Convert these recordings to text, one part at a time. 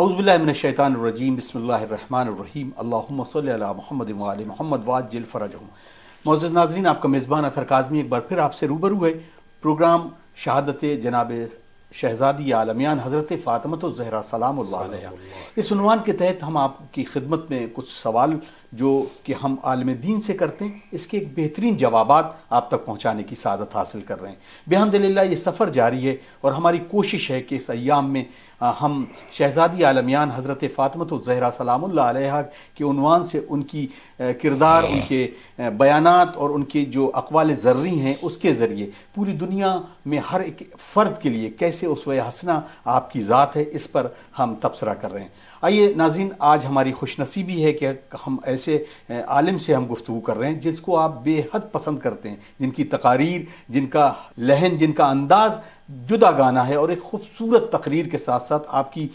اعوذ باللہ من الشیطان الرجیم، بسم اللہ الرحمن الرحیم، اللہم صلی علی محمد وعلی محمد وعجل فرجہم۔ معزز ناظرین، آپ کا میزبان اطہر کاظمی ایک بار پھر آپ سے روبرو ہے۔ پروگرام شہادت جناب شہزادی عالمیان حضرت فاطمۃ الزہرا سلام اللہ علیہا، اس عنوان کے تحت ہم آپ کی خدمت میں کچھ سوال جو کہ ہم عالم دین سے کرتے ہیں، اس کے ایک بہترین جوابات آپ تک پہنچانے کی سعادت حاصل کر رہے ہیں۔ بحمدللہ یہ سفر جاری ہے اور ہماری کوشش ہے کہ اس ایام میں ہم شہزادی عالمیان حضرت فاطمۃ الزہرا سلام اللہ علیہا کے عنوان سے ان کی کردار، ان کے بیانات اور ان کے جو اقوال ذرری ہیں اس کے ذریعے پوری دنیا میں ہر ایک فرد کے لیے کیسے اسوہ حسنہ آپ کی ذات ہے، اس پر ہم تبصرہ کر رہے ہیں۔ آئیے ناظرین، آج ہماری خوش نصیبی ہے کہ ہم ایسے عالم سے ہم گفتگو کر رہے ہیں جس کو آپ بے حد پسند کرتے ہیں، جن کی تقاریر، جن کا لہن، جن کا انداز جدا گانا ہے، اور ایک خوبصورت تقریر کے ساتھ ساتھ آپ کی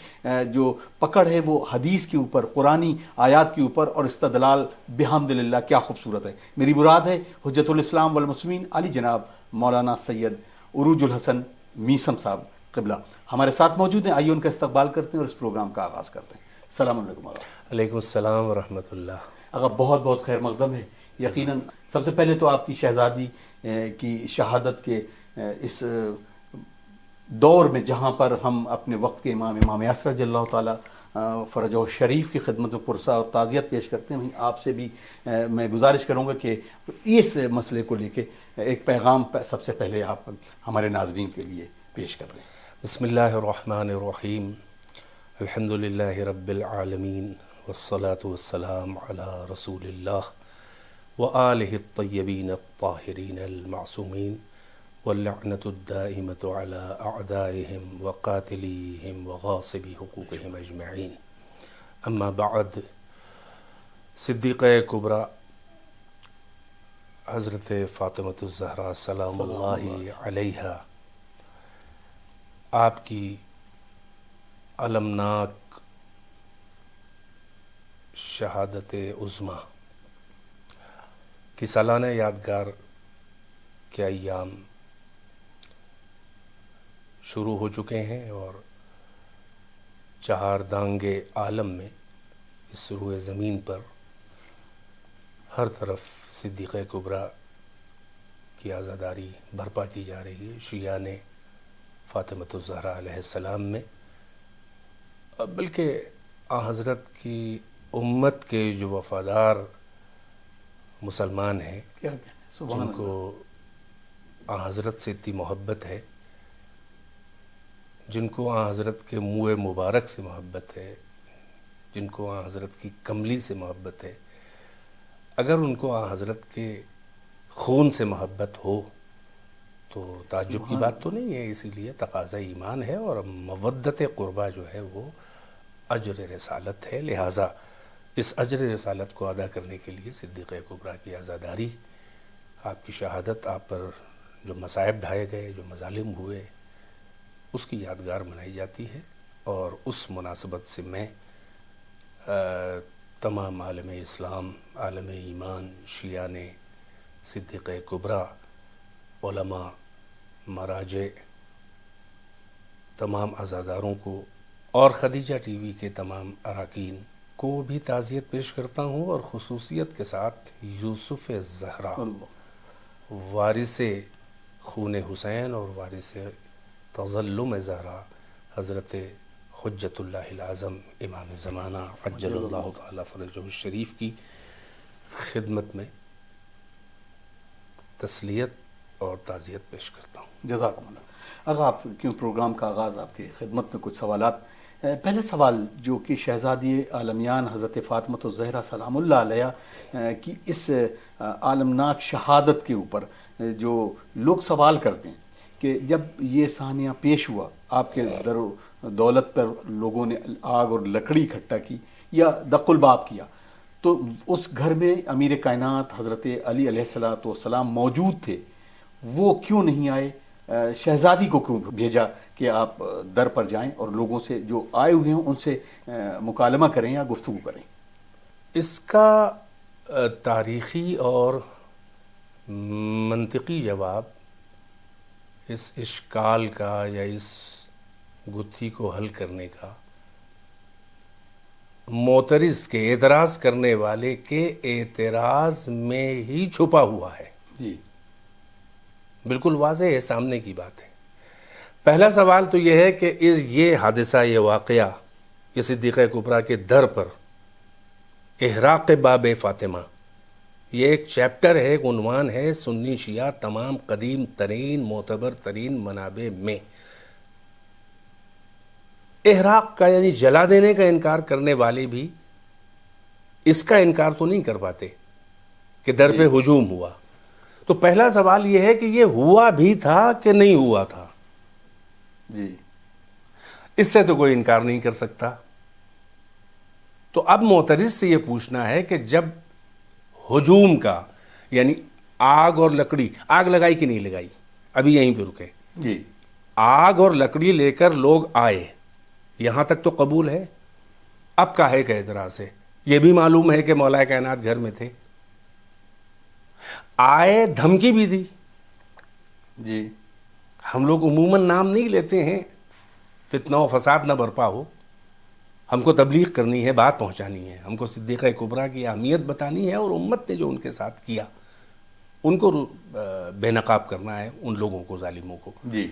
جو پکڑ ہے وہ حدیث کے اوپر، قرآنی آیات کے اوپر، اور استدلال بحمدللہ کیا خوبصورت ہے۔ میری مراد ہے حجت الاسلام والمسلمین علی جناب مولانا سید عروج الحسن میثم صاحب قبلہ ہمارے ساتھ موجود ہیں۔ آئیے ان کا استقبال کرتے ہیں اور اس پروگرام کا آغاز کرتے ہیں۔ السلام علیکم آقا۔ علیکم السلام ورحمۃ اللہ۔ آقا بہت بہت خیر مقدم ہے۔ یقیناً سب سے پہلے تو آپ کی شہزادی کی شہادت کے اس دور میں جہاں پر ہم اپنے وقت کے امام یاسر رضی اللہ تعالیٰ فرجہ شریف کی خدمت میں پرسہ اور تعزیت پیش کرتے ہیں، آپ سے بھی میں گزارش کروں گا کہ اس مسئلے کو لے کے ایک پیغام سب سے پہلے آپ ہمارے ناظرین کے لیے پیش کر رہے ہیں۔ بسم اللہ الرحمن الرحیم، الحمد للہ رب العالمین، والصلاة والسلام علی رسول اللہ وآلہ الطیبین الطاہرین المعصومین، واللعنۃ الدائمۃ علی اعدائہم وقاتلیہم وغاصبی حقوقہم اجمعین۔ اما بعد، صدیقہ کبریٰ حضرت فاطمۃ الزہرا سلام اللہ علیہا، آپ کی المناک شہادت عظمیٰ کی سالانہ یادگار کے ایام شروع ہو چکے ہیں، اور چہار دانگ عالم میں، اس روئے زمین پر ہر طرف صدیقہ کبریٰ کی عزاداری برپا کی جا رہی ہے۔ شیعان فاطمۃ الزہرا علیہ السلام میں، بلکہ حضرت کی امت کے جو وفادار مسلمان ہیں، جن کو حضرت سے اتنی محبت ہے، جن کو حضرت کے منہ مبارک سے محبت ہے، جن کو حضرت کی کملی سے محبت ہے، اگر ان کو حضرت کے خون سے محبت ہو تو تعجب کی بات تو نہیں ہے۔ اسی لیے تقاضا ایمان ہے، اور مودت قربہ جو ہے وہ اجر رسالت ہے۔ لہٰذا اس اجر رسالت کو ادا کرنے کے لیے صدیقہ کبریٰ کی عزاداری، آپ کی شہادت، آپ پر جو مصائب ڈھائے گئے، جو مظالم ہوئے، اس کی یادگار منائی جاتی ہے۔ اور اس مناسبت سے میں تمام عالم اسلام، عالم ایمان، شیعان صدیقہ کبریٰ، علماء، مراجع، تمام عزاداروں کو، اور خدیجہ ٹی وی کے تمام اراکین کو بھی تعزیت پیش کرتا ہوں، اور خصوصیت کے ساتھ یوسف زہرا، وارث خون حسین اور وارث تظلم زہرا، حضرت حجت اللہ الاعظم امام زمانہ عجل اللہ تعالی فرجہ الشریف کی خدمت میں تسلیت اور تعزیت پیش کرتا ہوں۔ جزاکم اللہ۔ اگر آپ کیوں پروگرام کا آغاز آپ کی خدمت میں کچھ سوالات، پہلا سوال جو کہ شہزادی عالمیان حضرت فاطمۃ الزہرا سلام اللہ علیہا کی اس عالمناک شہادت کے اوپر جو لوگ سوال کرتے ہیں کہ جب یہ سانحہ پیش ہوا، آپ کے در و دولت پر لوگوں نے آگ اور لکڑی اکٹھا کی یا دق الباب کیا، تو اس گھر میں امیر کائنات حضرت علی علیہ السلام موجود تھے، وہ کیوں نہیں آئے؟ شہزادی کو کیوں بھیجا کہ آپ در پر جائیں اور لوگوں سے جو آئے ہوئے ہیں ان سے مکالمہ کریں یا گفتگو کریں؟ اس کا تاریخی اور منطقی جواب اس اشکال کا یا اس گتھی کو حل کرنے کا معترض کے اعتراض کرنے والے کے اعتراض میں ہی چھپا ہوا ہے. جی بالکل واضح ہے، سامنے کی بات ہے. پہلا سوال تو یہ ہے کہ یہ حادثہ، یہ واقعہ، یہ صدیقہ کبریٰ کے در پر احراق باب فاطمہ، یہ ایک چیپٹر ہے، ایک عنوان ہے سنی شیعہ تمام قدیم ترین معتبر ترین منابع میں. احراق کا یعنی جلا دینے کا انکار کرنے والے بھی اس کا انکار تو نہیں کر پاتے کہ در پہ ہجوم ہوا. تو پہلا سوال یہ ہے کہ یہ ہوا بھی تھا کہ نہیں ہوا تھا. جی اس سے تو کوئی انکار نہیں کر سکتا. تو اب معترض سے یہ پوچھنا ہے کہ جب ہجوم کا یعنی آگ اور لکڑی، آگ لگائی کہ نہیں لگائی، ابھی یہیں پہ رکے. جی آگ اور لکڑی لے کر لوگ آئے، یہاں تک تو قبول ہے. اب کاہے کا اعتراض ہے؟ یہ بھی معلوم ہے کہ مولا کائنات گھر میں تھے. آئے، دھمکی بھی دی. جی ہم لوگ عموماً نام نہیں لیتے ہیں، فتنہ و فساد نہ برپا ہو. ہم کو تبلیغ کرنی ہے، بات پہنچانی ہے، ہم کو صدیقہ کبریٰ کی اہمیت بتانی ہے، اور امت نے جو ان کے ساتھ کیا ان کو بے نقاب کرنا ہے، ان لوگوں کو، ظالموں کو. جی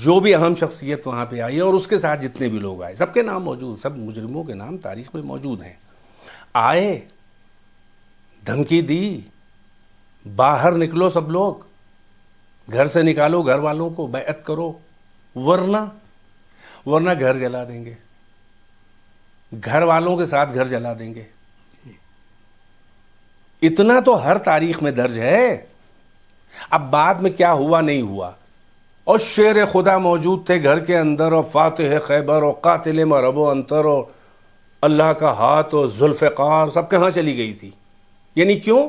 جو بھی اہم شخصیت وہاں پہ آئی اور اس کے ساتھ جتنے بھی لوگ آئے، سب کے نام موجود، سب مجرموں کے نام تاریخ میں موجود ہیں. آئے، دھمکی دی، باہر نکلو سب لوگ، گھر سے نکالو گھر والوں کو، بیعت کرو، ورنہ گھر جلا دیں گے، گھر والوں کے ساتھ گھر جلا دیں گے. اتنا تو ہر تاریخ میں درج ہے. اب بعد میں کیا ہوا نہیں ہوا، اور شیر خدا موجود تھے گھر کے اندر، اور فاتح خیبر اور قاتل مرب و انتر اور اللہ کا ہاتھ اور ذوالفقار، سب کہاں چلی گئی تھی؟ یعنی کیوں؟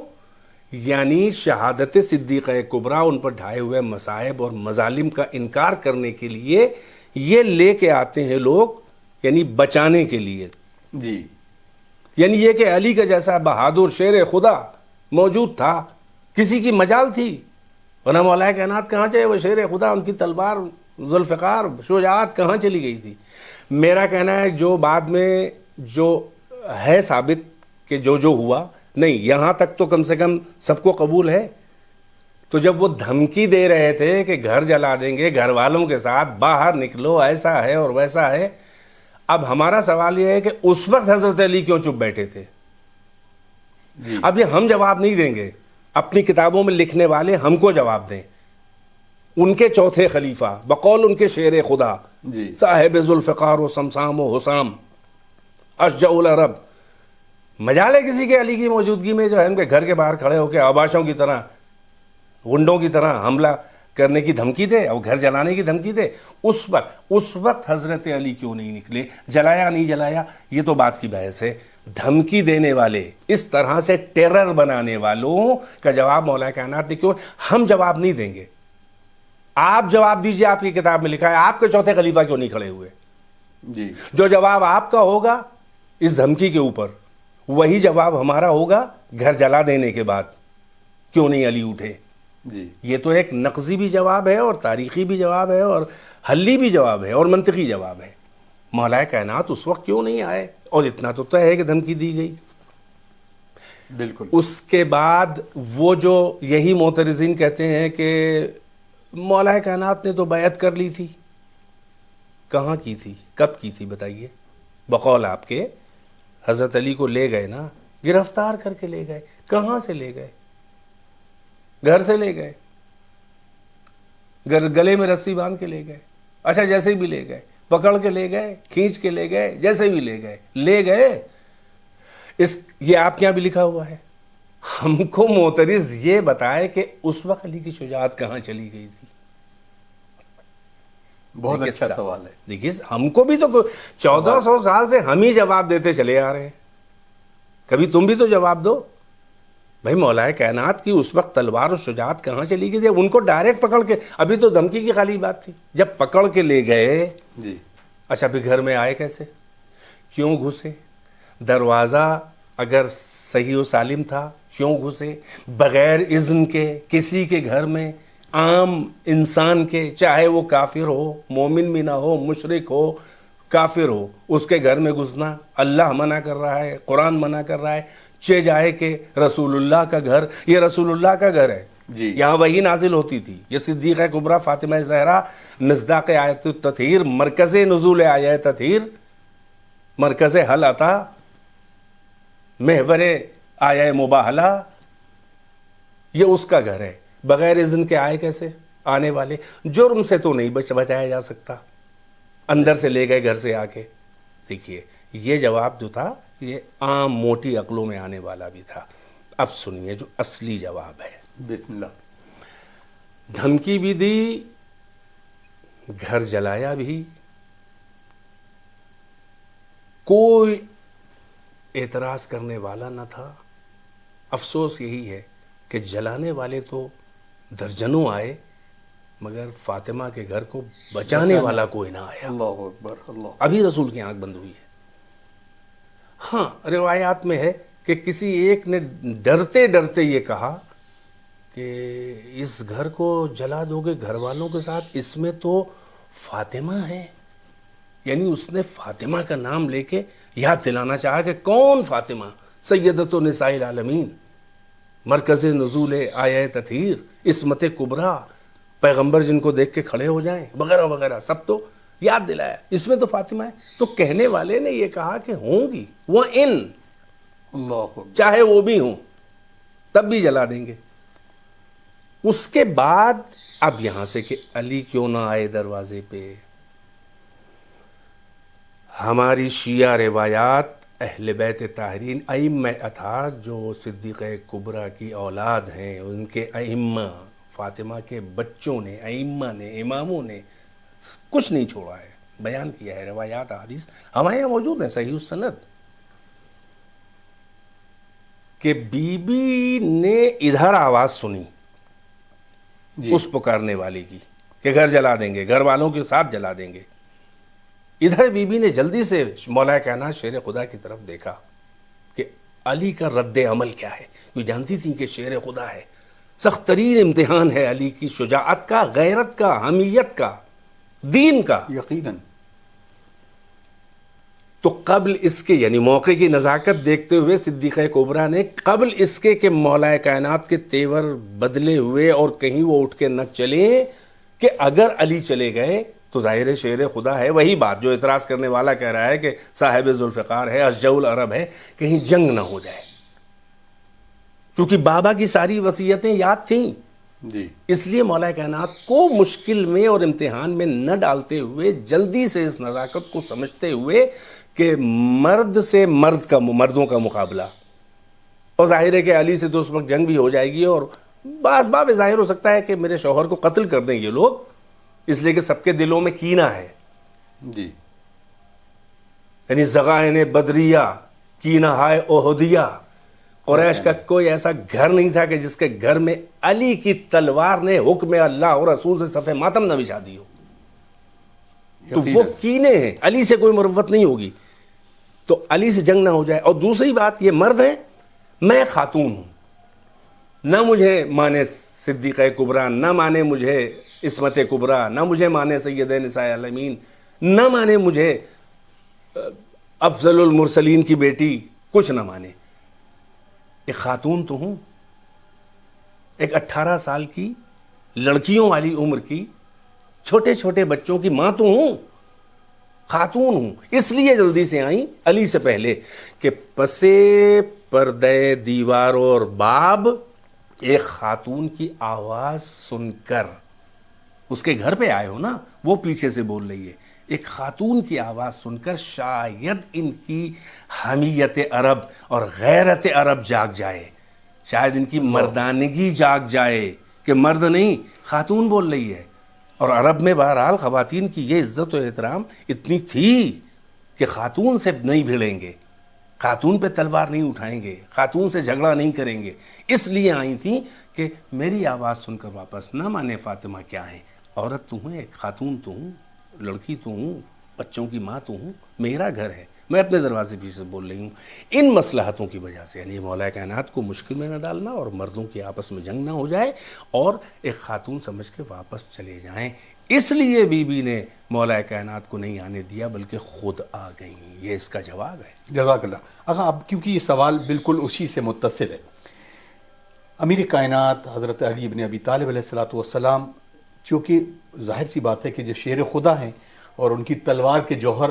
یعنی شہادت صدیقہ کبریٰ، ان پر ڈھائے ہوئے مصائب اور مظالم کا انکار کرنے کے لیے یہ لے کے آتے ہیں لوگ، یعنی بچانے کے لیے. جی یعنی یہ کہ علی کا جیسا بہادر شیر خدا موجود تھا، کسی کی مجال تھی؟ ورنہ مولا کائنات کہاں چاہے وہ شیر خدا، ان کی تلوار ذوالفقار شجاعت کہاں چلی گئی تھی؟ میرا کہنا ہے جو بعد میں جو ہے ثابت کہ جو ہوا نہیں، یہاں تک تو کم سے کم سب کو قبول ہے. تو جب وہ دھمکی دے رہے تھے کہ گھر جلا دیں گے، گھر والوں کے ساتھ باہر نکلو، ایسا ہے اور ویسا ہے، اب ہمارا سوال یہ ہے کہ اس وقت حضرت علی کیوں چپ بیٹھے تھے؟ اب یہ ہم جواب نہیں دیں گے، اپنی کتابوں میں لکھنے والے ہم کو جواب دیں. ان کے چوتھے خلیفہ، بقول ان کے شیر خدا، صاحب ذوالفقار و سمسام و حسام، اشجع العرب، مجال ہے کسی کے علی کی موجودگی میں جو ہے ان کے گھر کے باہر کھڑے ہو کے آباشوں کی طرح، غنڈوں کی طرح حملہ کرنے کی دھمکی دے اور گھر جلانے کی دھمکی دے؟ اس وقت حضرت علی کیوں نہیں نکلے؟ جلایا نہیں جلایا یہ تو بات کی بحث ہے. دھمکی دینے والے، اس طرح سے ٹیرر بنانے والوں کا جواب مولا کائنات نے کیوں؟ ہم جواب نہیں دیں گے. آپ جواب دیجئے، آپ کی کتاب میں لکھا ہے آپ کے چوتھے خلیفہ کیوں نہیں کھڑے ہوئے؟ جی جو جواب آپ کا ہوگا اس دھمکی کے اوپر، وہی جواب ہمارا ہوگا گھر جلا دینے کے بعد کیوں نہیں علی اٹھے. جی یہ تو ایک نقضی بھی جواب ہے، اور تاریخی بھی جواب ہے، اور حلی بھی جواب ہے، اور منطقی جواب ہے. مولا کائنات اس وقت کیوں نہیں آئے؟ اور اتنا تو طے ہے کہ دھمکی دی گئی. بالکل. اس کے بعد وہ جو یہی معترضین کہتے ہیں کہ مولا کائنات نے تو بیعت کر لی تھی. کہاں کی تھی؟ کب کی تھی بتائیے؟ بقول آپ کے حضرت علی کو لے گئے نا، گرفتار کر کے لے گئے. کہاں سے لے گئے؟ گھر سے لے گئے، گلے میں رسی باندھ کے لے گئے. اچھا جیسے بھی لے گئے، پکڑ کے لے گئے، کھینچ کے لے گئے، جیسے بھی لے گئے. یہ آپ کے یہاں بھی لکھا ہوا ہے. ہم کو معترض یہ بتائے کہ اس وقت علی کی شجاعت کہاں چلی گئی تھی. بہت اچھا سوال ہے. دیکھیے ہم کو بھی تو 1400 سال سے ہم ہی جواب دیتے چلے آ رہے ہیں، کبھی تم بھی تو جواب دو. بھائی مولا کائنات کی اس وقت تلوار و شجاعت کہاں چلی گئی تھی؟ ان کو ڈائریکٹ پکڑ کے، ابھی تو دھمکی کی خالی بات تھی، جب پکڑ کے لے گئے. جی اچھا پھر گھر میں آئے کیسے؟ کیوں گھسے؟ دروازہ اگر صحیح و سالم تھا کیوں گھسے؟ بغیر اذن کے کسی کے گھر میں، عام انسان کے، چاہے وہ کافر ہو، مومن بھی نہ ہو، مشرک ہو، کافر ہو اس کے گھر میں گھسنا اللہ منع کر رہا ہے, قرآن منع کر رہا ہے, چہ جائے کہ رسول اللہ کا گھر, یہ رسول اللہ کا گھر ہے جی. یہاں وہی نازل ہوتی تھی. یہ صدیقہ کبریٰ فاطمہ زہرا مصداق آیت التطہیر, مرکز نزول آیت تطہیر, مرکز حل عطا, محور آیہ مباہلہ, یہ اس کا گھر ہے. بغیر اذن کے آئے کیسے آنے والے؟ جرم سے تو نہیں بچایا جا سکتا, اندر سے لے گئے گھر سے آ کے. دیکھیے یہ جواب جو تھا یہ عام موٹی عقلوں میں آنے والا بھی تھا. اب سنیے جو اصلی جواب ہے. بسم اللہ. دھمکی بھی دی, گھر جلایا بھی, کوئی اعتراض کرنے والا نہ تھا. افسوس یہی ہے کہ جلانے والے تو درجنوں آئے مگر فاطمہ کے گھر کو بچانے والا کوئی نہ آیا. اللہ اکبر. اللہ. ابھی رسول کی آنکھ بند ہوئی ہے. ہاں روایات میں ہے کہ کسی ایک نے ڈرتے ڈرتے یہ کہا کہ اس گھر کو جلا دو گے گھر والوں کے ساتھ, اس میں تو فاطمہ ہے. یعنی اس نے فاطمہ کا نام لے کے یاد دلانا چاہا کہ کون فاطمہ؟ سیدۃ النساء العالمین, مرکز نزول آیہ تطہیر, عصمت کبریٰ, پیغمبر جن کو دیکھ کے کھڑے ہو جائیں وغیرہ وغیرہ, سب تو یاد دلایا. اس میں تو فاطمہ ہے. تو کہنے والے نے یہ کہا کہ ہوں گی وہ ان, اللہ اکبر. چاہے وہ بھی ہوں تب بھی جلا دیں گے. اس کے بعد اب یہاں سے کہ علی کیوں نہ آئے دروازے پہ. ہماری شیعہ روایات اہل بیت طاہرین ائمہ اطہار جو صدیقہ کبریٰ کی اولاد ہیں, ان کے ائمہ, فاطمہ کے بچوں نے, ائمہ نے, اماموں نے کچھ نہیں چھوڑا ہے, بیان کیا ہے. روایات حدیث ہمارے یہاں موجود ہیں صحیح السند کہ بی بی نے ادھر آواز سنی اس پکارنے والے کی کہ گھر جلا دیں گے, گھر والوں کے ساتھ جلا دیں گے. ادھر بی بی نے جلدی سے مولا کائنات شیر خدا کی طرف دیکھا کہ علی کا رد عمل کیا ہے. وہ جانتی تھی کہ شیر خدا ہے, سخت ترین امتحان ہے علی کی شجاعت کا, غیرت کا, حمیت کا, دین کا. یقیناً. تو قبل اس کے یعنی موقع کی نزاکت دیکھتے ہوئے صدیقہ کبریٰ نے قبل اس کے کہ مولا کائنات کے تیور بدلے ہوئے اور کہیں وہ اٹھ کے نہ چلیں, کہ اگر علی چلے گئے تو ظاہر شیر خدا ہے. وہی بات جو اعتراض کرنے والا کہہ رہا ہے کہ صاحب ذوالفقار ہے, اشجع العرب ہے, کہیں جنگ نہ ہو جائے, کیونکہ بابا کی ساری وصیتیں یاد تھیں. جی. اس لیے مولا کائنات کو مشکل میں اور امتحان میں نہ ڈالتے ہوئے جلدی سے اس نزاکت کو سمجھتے ہوئے کہ مرد سے مردوں کا مقابلہ, اور ظاہر ہے کہ علی سے تو اس وقت جنگ بھی ہو جائے گی, اور بعض باب ظاہر ہو سکتا ہے کہ میرے شوہر کو قتل کر دیں یہ لوگ, اس لیے کہ سب کے دلوں میں کینہ ہے. جی. یعنی زغائن بدریہ, کینہ ہائے احدیہ. قریش کا کوئی ایسا گھر نہیں تھا کہ جس کے گھر میں علی کی تلوار نے حکم اللہ اور رسول سے صف ماتم نہ بچھا دی ہو. تو وہ کینے ہیں, علی سے کوئی مروت نہیں ہوگی, تو علی سے جنگ نہ ہو جائے. اور دوسری بات, یہ مرد ہے, میں خاتون ہوں, نہ مجھے مانے صدیقہ کبریٰ, نہ مانے مجھے عصمت کبریٰ, نہ مجھے مانے سید نساء العالمین, نہ مانے مجھے افضل المرسلین کی بیٹی, کچھ نہ مانے. ایک خاتون تو ہوں, ایک 18 سال کی لڑکیوں والی عمر کی چھوٹے چھوٹے بچوں کی ماں تو ہوں, خاتون ہوں. اس لیے جلدی سے آئیں علی سے پہلے کہ پسے پردے دیوار اور باب ایک خاتون کی آواز سن کر, اس کے گھر پہ آئے ہو نا, وہ پیچھے سے بول رہی ہے, ایک خاتون کی آواز سن کر شاید ان کی حمیت عرب اور غیرت عرب جاگ جائے, شاید ان کی مردانگی جاگ جائے کہ مرد نہیں خاتون بول رہی ہے. اور عرب میں بہرحال خواتین کی یہ عزت و احترام اتنی تھی کہ خاتون سے نہیں بھیڑیں گے, خاتون پہ تلوار نہیں اٹھائیں گے, خاتون سے جھگڑا نہیں کریں گے. اس لیے آئی تھیں کہ میری آواز سن کر واپس نہ مانے فاطمہ کیا ہے, عورت تو ہوں, ایک خاتون تو ہوں, لڑکی تو ہوں, بچوں کی ماں تو ہوں, میرا گھر ہے, میں اپنے دروازے پیچھے بول رہی ہوں. ان مصلحتوں کی وجہ سے یعنی مولا کائنات کو مشکل میں نہ ڈالنا اور مردوں کی آپس میں جنگ نہ ہو جائے, اور ایک خاتون سمجھ کے واپس چلے جائیں, اس لیے بی بی نے مولا کائنات کو نہیں آنے دیا بلکہ خود آ گئیں. یہ اس کا جواب ہے. جزاک اللہ. اگر اب کیونکہ یہ سوال بالکل اسی سے متصل ہے، امیر کائنات حضرت علی بن ابی طالب علیہ الصلوۃ والسلام، چونکہ ظاہر سی بات ہے کہ جو شیر خدا ہیں اور ان کی تلوار کے جوہر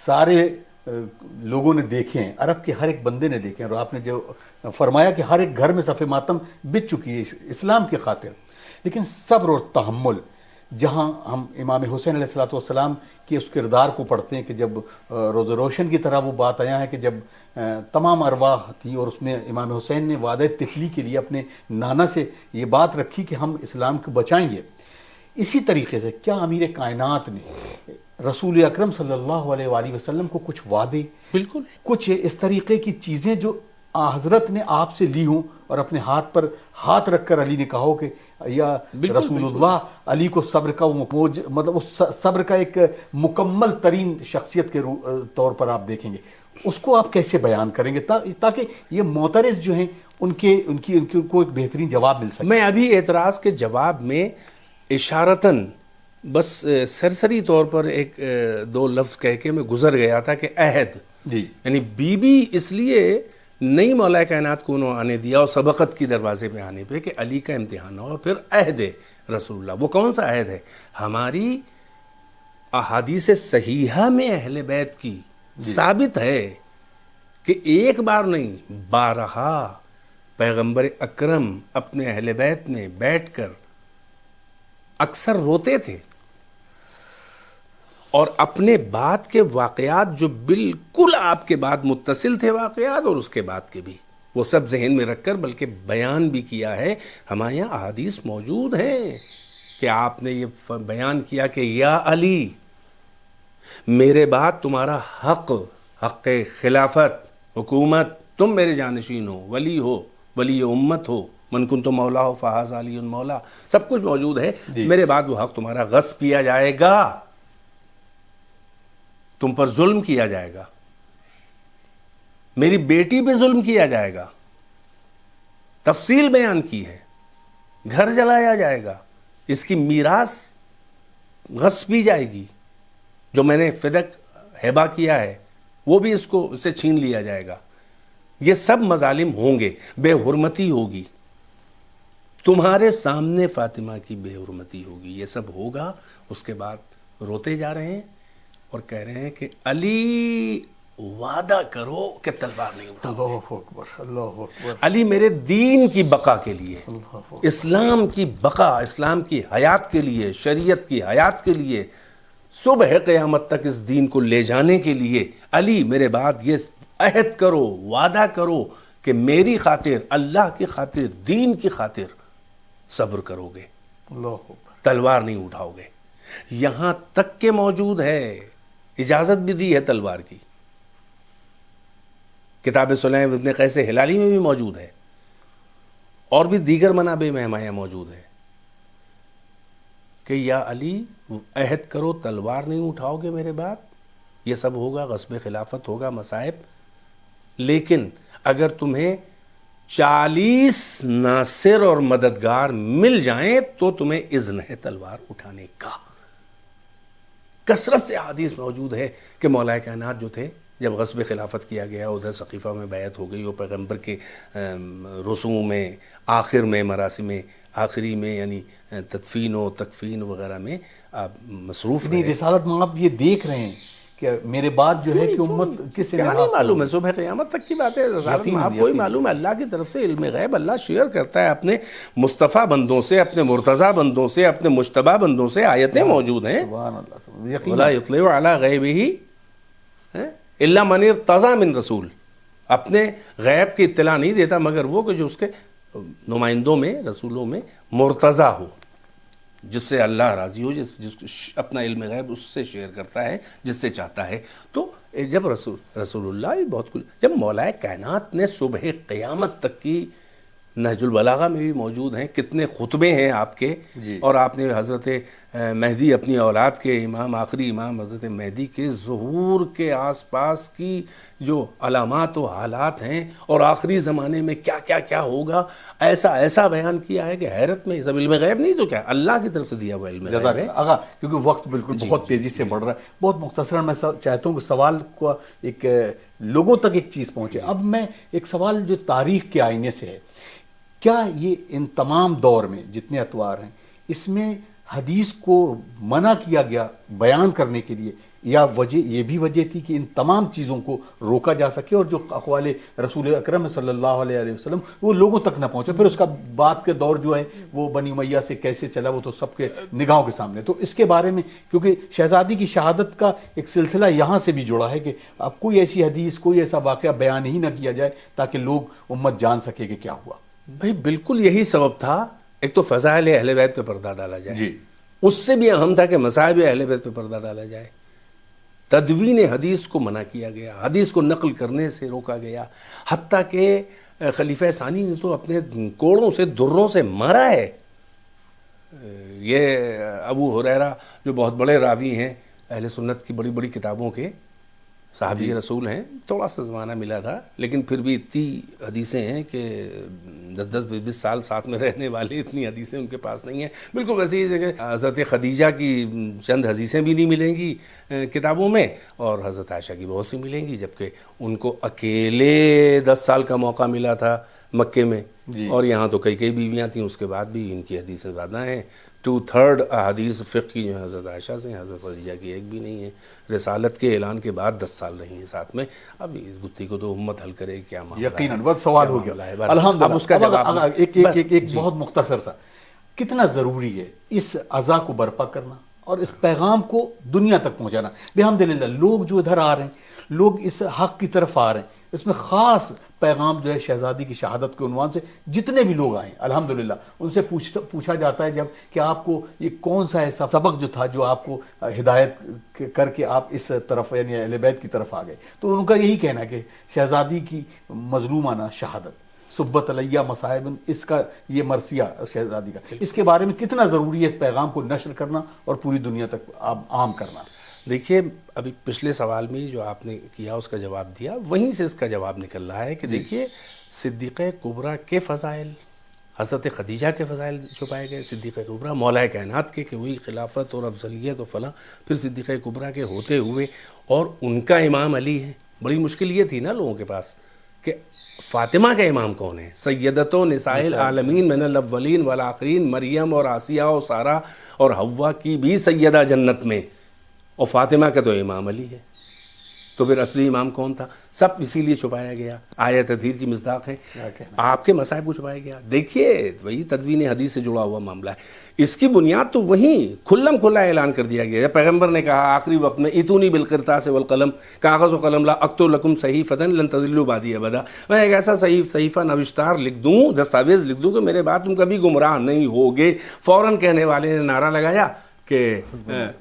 سارے لوگوں نے دیکھے ہیں، عرب کے ہر ایک بندے نے دیکھے ہیں، اور آپ نے جو فرمایا کہ ہر ایک گھر میں صف ماتم بچ چکی ہے اسلام کی خاطر، لیکن صبر اور تحمل، جہاں ہم امام حسین علیہ الصلوۃ والسلام کے اس کردار کو پڑھتے ہیں کہ جب روز روشن کی طرح وہ بات آیا ہے کہ جب تمام ارواح تھی اور اس میں امام حسین نے وعدہ طفلی کے لیے اپنے نانا سے یہ بات رکھی کہ ہم اسلام کو بچائیں گے. اسی طریقے سے کیا امیر کائنات نے رسول اکرم صلی اللہ علیہ وآلہ وسلم کو کچھ وعدے، بالکل کچھ اس طریقے کی چیزیں جو حضرت نے آپ سے لی ہوں اور اپنے ہاتھ پر ہاتھ رکھ کر علی نے کہا ہو کہ یا رسول اللہ، علی کو صبر کا مطلب اس صبر کا ایک مکمل ترین شخصیت کے طور پر آپ دیکھیں گے، اس کو آپ کیسے بیان کریں گے تاکہ یہ معترض جو ہیں ان کو ایک بہترین جواب مل سکے؟ میں ابھی اعتراض کے جواب میں اشارتاً بس سرسری طور پر ایک دو لفظ کہہ کے میں گزر گیا تھا کہ عہد، جی، یعنی بی بی اس لیے نہیں مولا کائنات کو انہوں آنے دیا اور سبقت کی دروازے پہ آنے پہ کہ علی کا امتحان ہو، اور پھر عہد رسول اللہ. وہ کون سا عہد ہے؟ ہماری احادیث صحیحہ میں اہل بیت کی ثابت ہے کہ ایک بار نہیں بارہا پیغمبر اکرم اپنے اہل بیت میں بیٹھ کر اکثر روتے تھے، اور اپنے بعد کے واقعات جو بالکل آپ کے بعد متصل تھے واقعات اور اس کے بعد کے بھی، وہ سب ذہن میں رکھ کر بلکہ بیان بھی کیا ہے. ہمارے یہاں احادیث موجود ہیں کہ آپ نے یہ بیان کیا کہ یا علی، میرے بعد تمہارا حق خلافت، حکومت، تم میرے جانشین ہو، ولی امت ہو، من کنت مولا ہو فہذا علی مولا، سب کچھ موجود ہے. میرے بعد وہ حق تمہارا غصب کیا جائے گا، تم پر ظلم کیا جائے گا، میری بیٹی پہ ظلم کیا جائے گا، تفصیل بیان کی ہے، گھر جلایا جائے گا، اس کی میراث غصب کی جائے گی، جو میں نے فدق ہبہ کیا ہے وہ بھی اس سے چھین لیا جائے گا. یہ سب مظالم ہوں گے، بے حرمتی ہوگی، تمہارے سامنے فاطمہ کی بے حرمتی ہوگی، یہ سب ہوگا. اس کے بعد روتے جا رہے ہیں اور کہہ رہے ہیں کہ علی وعدہ کرو کہ تلوار نہیں اٹھاؤ. اللہ اکبر، اللہ اکبر. علی میرے دین کی بقا کے لیے، اسلام کی بقا، اسلام کی حیات کے لیے، شریعت کی حیات کے لیے، صبح قیامت تک اس دین کو لے جانے کے لیے، علی میرے بعد یہ عہد کرو، وعدہ کرو کہ میری خاطر، اللہ کی خاطر، دین کی خاطر صبر کرو گے، اللہ اکبر، تلوار نہیں اٹھاؤ گے. یہاں تک کہ موجود ہے، اجازت بھی دی ہے تلوار کی. کتاب سلیم ابن قیس ہلالی میں بھی موجود ہے، اور بھی دیگر منابع میں ہمارے یہاں موجود ہے کہ یا علی عہد کرو، تلوار نہیں اٹھاؤ گے میرے بعد، یہ سب ہوگا، غصب خلافت ہوگا، مصائب، لیکن اگر تمہیں 40 ناصر اور مددگار مل جائیں تو تمہیں اذن ہے تلوار اٹھانے کا. کثرت سے حدیث موجود ہے کہ مولا کائنات جو تھے، جب غصب خلافت کیا گیا، ادھر ثقیفہ میں بیعت ہو گئی، اور پیغمبر کے رسوم میں، آخر میں، مراسم آخری میں، یعنی تدفین و تکفین وغیرہ میں آپ مصروف نہیں، رہے. رسالت میں آپ یہ دیکھ رہے ہیں کہ میرے بعد جو ہے کہ امت کس کیا نہیں معلوم ہے؟ صبح قیامت تک کی بات ہے. رسالت میں آپ کو ہی معلوم ہے، اللہ کی طرف سے علم غیب اللہ شیئر کرتا ہے اپنے مصطفیٰ بندوں سے، اپنے مرتضیٰ بندوں سے، اپنے مجتبیٰ بندوں سے. آیتیں موجود ہیں، سبحان اللہ، یقین وَلَا يُطْلِعُ عَلَىٰ غَيْبِهِ إِلَّا مَنِ ارْتَضَىٰ مِن رسول. اپنے غیب کی اطلاع نہیں دیتا مگر وہ کہ جو اس کے نمائندوں میں، رسولوں میں مرتضیٰ ہو، جس سے اللہ راضی ہو، جس اپنا علم غیب اس سے شیئر کرتا ہے جس سے چاہتا ہے. تو جب رسول اللہ بہت کچھ، جب مولا کائنات نے صبح قیامت تک کی نہج البلاغہ میں بھی موجود ہیں، کتنے خطبے ہیں آپ کے، اور آپ نے حضرت مہدی اپنی اولاد کے امام، آخری امام حضرت مہدی کے ظہور کے آس پاس کی جو علامات و حالات ہیں اور آخری زمانے میں کیا کیا کیا ہوگا، ایسا ایسا بیان کیا ہے کہ حیرت میں، سب علم غیب نہیں تو کیا اللہ کی طرف سے دیا ہوا علم غیب ہے۔ آغا کیونکہ وقت بالکل بہت تیزی سے بڑھ رہا ہے، بہت مختصراً میں چاہتا ہوں کہ سوال کو ایک لوگوں تک ایک چیز پہنچے۔ اب میں ایک سوال جو تاریخ کے آئینے سے ہے، کیا یہ ان تمام دور میں جتنے اتوار ہیں اس میں حدیث کو منع کیا گیا بیان کرنے کے لیے، یا وجہ یہ بھی وجہ تھی کہ ان تمام چیزوں کو روکا جا سکے اور جو اقوال رسول اکرم صلی اللہ علیہ وسلم وہ لوگوں تک نہ پہنچے؟ پھر اس کا بعد کے دور جو ہے وہ بنی امیہ سے کیسے چلا وہ تو سب کے نگاہوں کے سامنے۔ تو اس کے بارے میں، کیونکہ شہزادی کی شہادت کا ایک سلسلہ یہاں سے بھی جڑا ہے کہ اب کوئی ایسی حدیث، کوئی ایسا واقعہ بیان ہی نہ کیا جائے تاکہ لوگ امت جان سکے کہ کیا ہوا۔ بھائی بالکل یہی سبب تھا، ایک تو فضائل اہل بیت پہ پردہ ڈالا جائے، جی، اس سے بھی اہم تھا کہ مصائب اہل بیت پہ پردہ ڈالا جائے۔ تدوین حدیث کو منع کیا گیا، حدیث کو نقل کرنے سے روکا گیا، حتیٰ کہ خلیفہ ثانی نے تو اپنے کوڑوں سے، دروں سے مارا ہے۔ یہ ابو ہریرہ جو بہت بڑے راوی ہیں، اہل سنت کی بڑی بڑی کتابوں کے صحابی رسول ہیں، تھوڑا سا زمانہ ملا تھا لیکن پھر بھی اتنی حدیثیں ہیں کہ 10 20 سال ساتھ میں رہنے والے اتنی حدیثیں ان کے پاس نہیں ہیں۔ بالکل ویسے ہی جگہ حضرت خدیجہ کی چند حدیثیں بھی نہیں ملیں گی کتابوں میں، اور حضرت عائشہ کی بہت سی ملیں گی، جبکہ ان کو اکیلے 10 سال کا موقع ملا تھا مکے میں، اور یہاں تو کئی بیویاں تھیں، اس کے بعد بھی ان کی حدیثیں زیادہ ہیں۔ 2/3 احادیث فقہ کی جو ہیں حضرت عائشہ سے ہیں، حضرت خدیجہ کی ایک بھی نہیں ہے۔ رسالت کے اعلان کے بعد 10 سال رہی ہیں ساتھ میں۔ اب اس گتھی کو تو امت حل کرے، کیا معاملہ ہے؟ یقیناً بہت سوال ہو گیا الحمدللہ۔ اب اس کا جواب ایک بہت مختصر سا، کتنا ضروری ہے اس عزا کو برپا کرنا اور اس پیغام کو دنیا تک پہنچانا؟ الحمدللہ لوگ جو ادھر آ رہے ہیں، لوگ اس حق کی طرف آ رہے ہیں، اس میں خاص پیغام جو ہے شہزادی کی شہادت کے عنوان سے جتنے بھی لوگ آئیں الحمدللہ ان سے پوچھا جاتا ہے جب کہ آپ کو یہ کون سا ایسا سبق جو تھا جو آپ کو ہدایت کر کے آپ اس طرف یعنی اہل بیت کی طرف آ گئے، تو ان کا یہی کہنا ہے کہ شہزادی کی مظلومانہ شہادت، سبت علیہ مصائب، اس کا یہ مرثیہ شہزادی کا، اس کے بارے میں کتنا ضروری ہے اس پیغام کو نشر کرنا اور پوری دنیا تک عام کرنا؟ دیکھیے ابھی پچھلے سوال میں جو آپ نے کیا اس کا جواب دیا، وہیں سے اس کا جواب نکل رہا ہے کہ دیکھیے صدیقہ کبریٰ کے فضائل، حضرت خدیجہ کے فضائل چھپائے گئے، صدیقہ کبریٰ مولا کائنات کے کہ وہی خلافت اور افضلیت و فلاں، پھر صدیقہ کبریٰ کے ہوتے ہوئے اور ان کا امام علی ہے۔ بڑی مشکل یہ تھی نا لوگوں کے پاس کہ فاطمہ کا امام کون ہے؟ سیدۃ نساء العالمین من الاولین والآخرین، مریم اور آسیہ اور سارہ اور حوا کی بھی سیدہ جنت میں، اور فاطمہ کا تو امام علی ہے، تو پھر اصلی امام کون تھا؟ سب اسی لیے چھپایا گیا، آیت تطہیر کی مصداق ہے، آپ کے مصائب کو چھپایا گیا۔ دیکھیے وہی تدوین حدیث سے جڑا ہوا معاملہ ہے، اس کی بنیاد تو وہیں کھلم کھلا اعلان کر دیا گیا۔ پیغمبر نے کہا آخری وقت میں اتونی بالقرطاس والقلم، کاغذ و قلم لا اکتب لکم صحیفۃ لن تضلوا بعدی ابدا، میں ایک ایسا صحیفہ نوشتار لکھ دوں، دستاویز لکھ دوں کہ میرے بعد تم کبھی گمراہ نہیں ہوگے۔ فوراً کہنے والے نے نعرہ لگایا کہ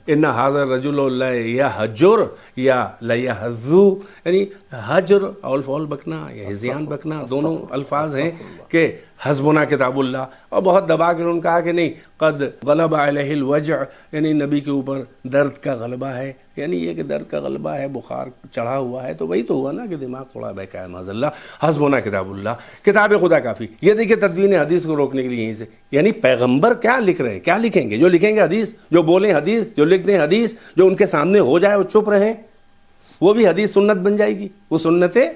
ان حاضر رجل لا یحجر یا لا یحذو، یعنی حجر اول فول بکنا یا ہذیان بکنا دونوں الفاظ ہیں کہ حسبنا کتاب اللہ، اور بہت دبا کے انہوں نے کہا کہ نہیں قد غلب علیہ الوجع، یعنی نبی کے اوپر درد کا غلبہ ہے، یعنی یہ کہ درد کا غلبہ ہے، بخار چڑھا ہوا ہے، تو وہی تو ہوا نا کہ دماغ تھوڑا بہکا ہے معاذ اللہ۔ حسبنا کتاب اللہ، کتاب خدا کافی۔ یہ دیکھیے تدوین حدیث کو روکنے کے لیے یہیں سے، یعنی پیغمبر کیا لکھ رہے ہیں، کیا لکھیں گے؟ جو لکھیں گے حدیث، جو بولیں حدیث، جو لکھ دیں حدیث، جو ان کے سامنے ہو جائے وہ چپ رہیں، وہ بھی حدیث سنت بن جائے گی۔ وہ سنتیں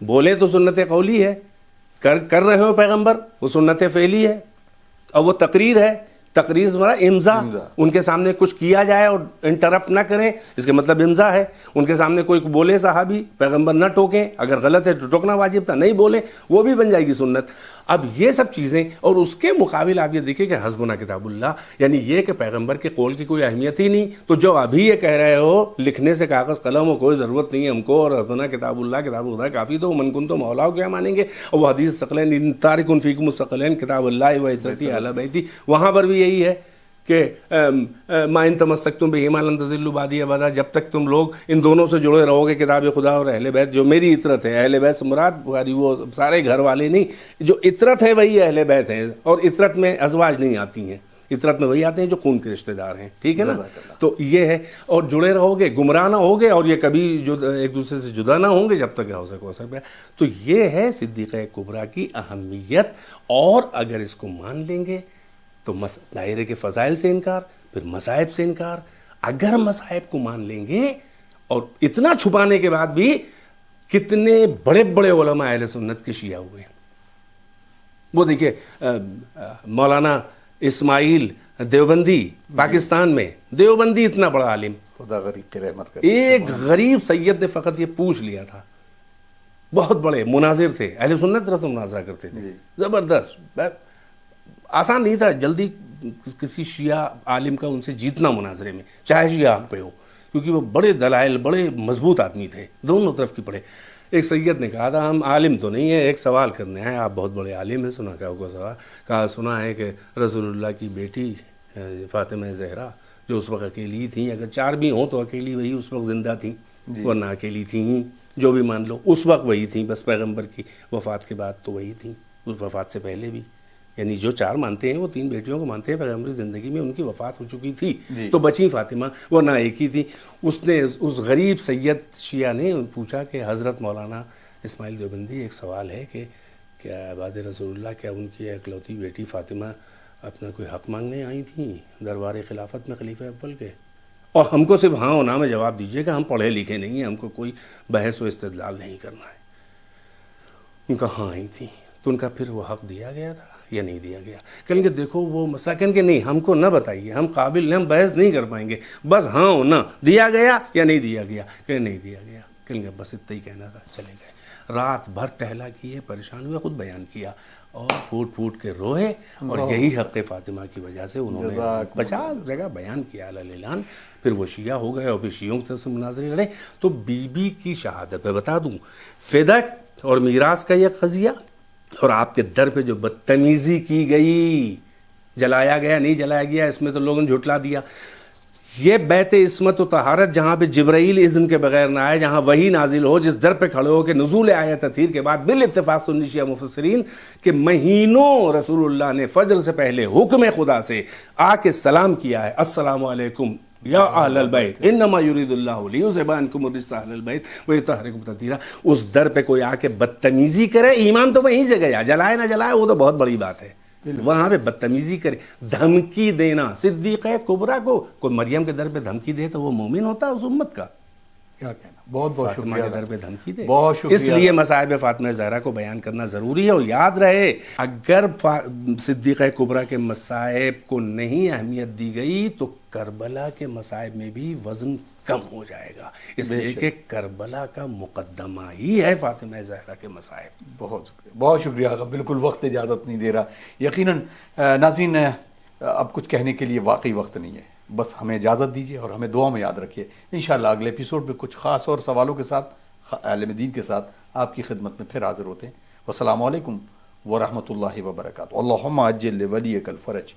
بولیں تو سنت قولی ہے، کر رہے ہو پیغمبر، وہ سنت فعلی ہے، اور وہ تقریر ہے، تقریر سے مراد امضا، ان کے سامنے کچھ کیا جائے اور انٹرپٹ نہ کریں، اس کے مطلب امضا ہے۔ ان کے سامنے کوئی بولے صحابی، پیغمبر نہ ٹوکیں، اگر غلط ہے تو ٹوکنا واجب تھا، نہیں بولیں، وہ بھی بن جائے گی سنت۔ اب یہ سب چیزیں، اور اس کے مقابل آپ یہ دیکھیں کہ حسبنا کتاب اللہ، یعنی یہ کہ پیغمبر کے قول کی کوئی اہمیت ہی نہیں، تو جو ابھی یہ کہہ رہے ہو لکھنے سے کاغذ قلم ہو کوئی ضرورت نہیں ہے ہم کو، اور حسبنا کتاب اللہ، کتاب خدا کافی، تو من کنتم مولا کیا مانیں گے؟ اور وہ حدیث ثقلین تارک فیکم الثقلین کتاب اللہ و عترتی اہل بیتی، وہاں پر بھی یہی ہے کہ ما ان تمسکتم بہما لن تضلوا بعدی ابدا، جب تک تم لوگ ان دونوں سے جڑے رہو گے، کتاب خدا اور اہل بیت، جو میری اطرت ہے، اہل بیت سے مراد بخاری وہ سارے گھر والے نہیں، جو اطرت ہے وہی اہل بیت ہے، اور اطرت میں ازواج نہیں آتی ہیں، اطرت میں وہی آتے ہیں جو خون کے رشتہ دار ہیں، ٹھیک ہے نا؟ تو یہ ہے، اور جڑے رہو گے، گمراہ نہ ہوگے، اور یہ کبھی ایک دوسرے سے جدا نہ ہوں گے جب تک ہو سکے۔ تو یہ ہے صدیقہ کبریٰ کی اہمیت، اور اگر اس کو مان لیں گے تو دائرے کے فضائل سے انکار، پھر مصائب سے انکار۔ اگر مصائب کو مان لیں گے، اور اتنا چھپانے کے بعد بھی کتنے بڑے بڑے علماء اہل سنت کے شیعہ ہوئے، وہ دیکھیے مولانا اسماعیل دیوبندی پاکستان میں، دیوبندی اتنا بڑا عالم، خدا غریب کی رحمت کرے، ایک غریب سید نے فقط یہ پوچھ لیا تھا، بہت بڑے مناظر تھے، اہل سنت رسم مناظرہ کرتے تھے، زبردست، آسان نہیں تھا جلدی کسی شیعہ عالم کا ان سے جیتنا مناظرے میں، چاہے شیعہ حق پہ ہو، کیونکہ وہ بڑے دلائل، بڑے مضبوط آدمی تھے، دونوں طرف کی پڑھے۔ ایک سید نے کہا تھا ہم عالم تو نہیں ہیں، ایک سوال کرنے ہیں، آپ بہت بڑے عالم ہیں، سنا کیا ہوگا سوال؟ کہا سنا ہے کہ رسول اللہ کی بیٹی فاطمہ زہرا جو اس وقت اکیلی تھیں، اگر 4 بھی ہوں تو اکیلی وہی اس وقت زندہ تھیں، ورنہ اکیلی تھیں ہی، جو بھی مان لو اس وقت وہی تھیں، بس پیغمبر کی وفات کے بعد تو وہی تھیں، اس وفات سے پہلے بھی، یعنی جو 4 مانتے ہیں وہ 3 بیٹیوں کو مانتے ہیں، پیغمبر زندگی میں ان کی وفات ہو چکی تھی تو بچی فاطمہ، ورنہ ایک ہی تھی۔ اس نے اس غریب سید شیعہ نے پوچھا کہ حضرت مولانا اسماعیل دیوبندی ایک سوال ہے کہ کیا بعد رسول اللہ کیا ان کی اکلوتی بیٹی فاطمہ اپنا کوئی حق مانگنے آئی تھیں دربار خلافت میں خلیفہ اول کے؟ اور ہم کو صرف ہاں اور نہ میں جواب دیجیے کہ ہم پڑھے لکھے نہیں ہیں، ہم کو کوئی بحث و استدلال نہیں کرنا ہے۔ ان کا ہاں آئی تھی، تو ان کا پھر وہ حق دیا گیا تھا یا نہیں دیا گیا؟ کہیں گے دیکھو وہ مسئلہ، کہیں گے نہیں ہم کو نہ بتائیے، ہم قابل نہیں، ہم بحث نہیں کر پائیں گے، بس ہاں اور نہ، دیا گیا یا نہیں دیا گیا؟ کہ نہیں دیا گیا، کہیں گے بس اتنا ہی کہنا تھا، چلے گئے۔ رات بھر ٹہلا کیے، پریشان ہوئے، خود بیان کیا، اور پھوٹ پھوٹ کے روئے، اور یہی حق فاطمہ کی وجہ سے انہوں نے 50 جگہ بیان کیا اعلان۔ پھر وہ شیعہ ہو گئے، اور پھر شیعوں کی طرف سے مناظرے لڑے۔ تو بی بی کی شہادت میں بتا دوں، فدق اور میراث کا یہ قضیہ، اور آپ کے در پہ جو بدتمیزی کی گئی، جلایا گیا نہیں جلایا گیا اس میں تو لوگوں نے جھٹلا دیا، یہ بیت عصمت و طہارت جہاں پہ جبرائیل اذن کے بغیر نہ آئے، جہاں وہی نازل ہو، جس در پہ کھڑے ہو کہ نزول آیت تطہیر کے بعد بالاتفاق سنی شیعہ مفسرین کہ مہینوں رسول اللہ نے فجر سے پہلے حکم خدا سے آ کے سلام کیا ہے، السلام علیکم یا اہل البیت انما یرید اللہ لیذھب عنکم الرجس اہل البیت ویطہرکم تطہیرا۔ اس در پہ کوئی آ کے بدتمیزی کرے، ایمان تو وہیں سے گیا، جلائے نہ جلائے وہ تو بہت بڑی بات ہے، وہاں پہ بدتمیزی کرے، دھمکی دینا صدیقہ کبریٰ کو، کوئی مریم کے در پہ دھمکی دے تو وہ مومن ہوتا ہے اس امت کا؟ کیا کہنا، بہت بہت شکریہ، کے در پہ دھمکی دے، بہت شکریہ۔ اس لیے مصائب فاطمہ زہرا کو بیان کرنا ضروری ہے، اور یاد رہے اگر صدیقہ کبریٰ کے مصائب کو نہیں اہمیت دی گئی تو کربلا کے مصائب میں بھی وزن کم ہو جائے گا، اس لیے کہ کربلا کا مقدمہ ہی ہے فاطمہ زہرا کے مصائب۔ بہت شکریہ، بہت شکریہ آقا، بالکل وقت اجازت نہیں دے رہا۔ یقیناً ناظرین اب کچھ کہنے کے لیے واقعی وقت نہیں ہے، بس ہمیں اجازت دیجیے اور ہمیں دعا میں یاد رکھیے۔ انشاءاللہ اگلے ایپیسوڈ میں کچھ خاص اور سوالوں کے ساتھ عالم دین کے ساتھ آپ کی خدمت میں پھر حاضر ہوتے ہیں۔ والسلام علیکم ورحمۃ اللہ وبرکاتہ۔ اللہم عجل لولیک الفرج۔